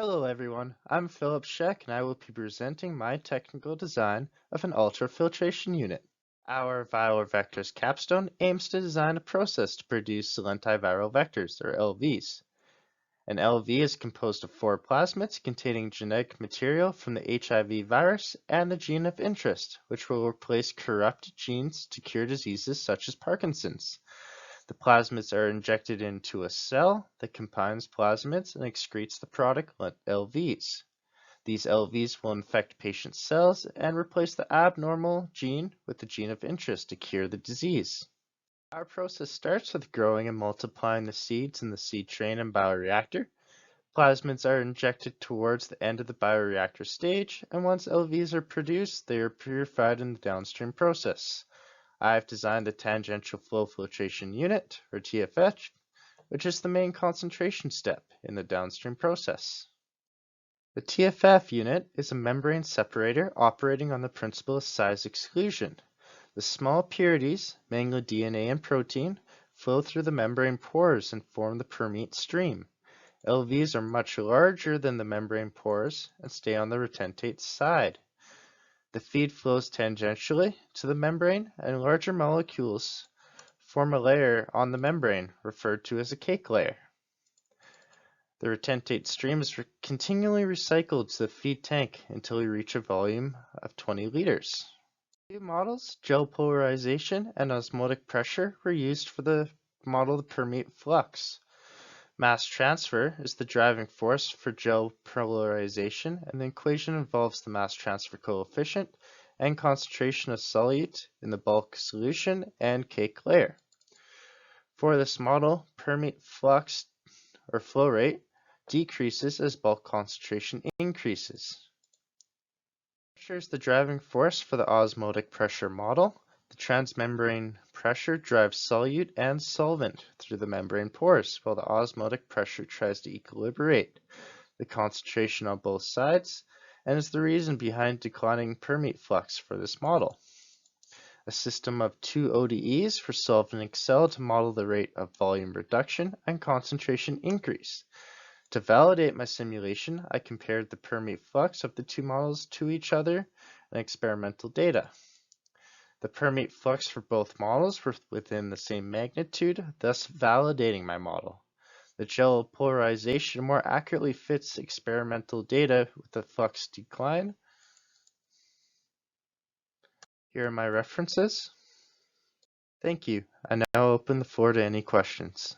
Hello everyone, I'm Philip Scheck and I will be presenting my technical design of an ultrafiltration unit. Our viral vectors capstone aims to design a process to produce lentiviral vectors, or LVs. An LV is composed of 4 plasmids containing genetic material from the HIV virus and the gene of interest, which will replace corrupted genes to cure diseases such as Parkinson's. The plasmids are injected into a cell that combines plasmids and excretes the product LVs. These LVs will infect patient cells and replace the abnormal gene with the gene of interest to cure the disease. Our process starts with growing and multiplying the seeds in the seed train and bioreactor. Plasmids are injected towards the end of the bioreactor stage, and once LVs are produced, they are purified in the downstream process. I've designed the Tangential Flow Filtration Unit, or TFF, which is the main concentration step in the downstream process. The TFF unit is a membrane separator operating on the principle of size exclusion. The small impurities, mainly DNA and protein, flow through the membrane pores and form the permeate stream. LVs are much larger than the membrane pores and stay on the retentate side. The feed flows tangentially to the membrane, and larger molecules form a layer on the membrane, referred to as a cake layer. The retentate stream is continually recycled to the feed tank until we reach a volume of 20 liters. Two models, gel polarization and osmotic pressure, were used for the model of the permeate flux. Mass transfer is the driving force for gel polarization, and the equation involves the mass transfer coefficient and concentration of solute in the bulk solution and cake layer. For this model, permeate flux or flow rate decreases as bulk concentration increases. Pressure is the driving force for the osmotic pressure model. The transmembrane pressure drives solute and solvent through the membrane pores, while the osmotic pressure tries to equilibrate the concentration on both sides, and is the reason behind declining permeate flux for this model. A system of 2 ODEs were solved in Excel to model the rate of volume reduction and concentration increase. To validate my simulation, I compared the permeate flux of the two models to each other in experimental data. The permeate flux for both models were within the same magnitude, thus validating my model. The gel polarization more accurately fits experimental data with the flux decline. Here are my references. Thank you. I now open the floor to any questions.